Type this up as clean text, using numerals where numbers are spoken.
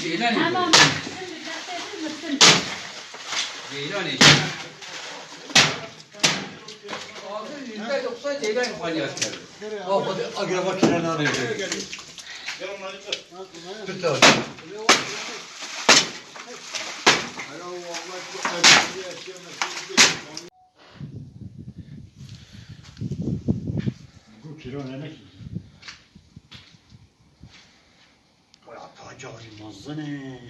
Ceylan ediyor. Tamam. Ceylan ediyor. %90 Ceylan faaliyetleri. Agrava kirana arayacak. Tut abi. Bu kilo ne ki? Vay atacağım Yılmaz'da ne?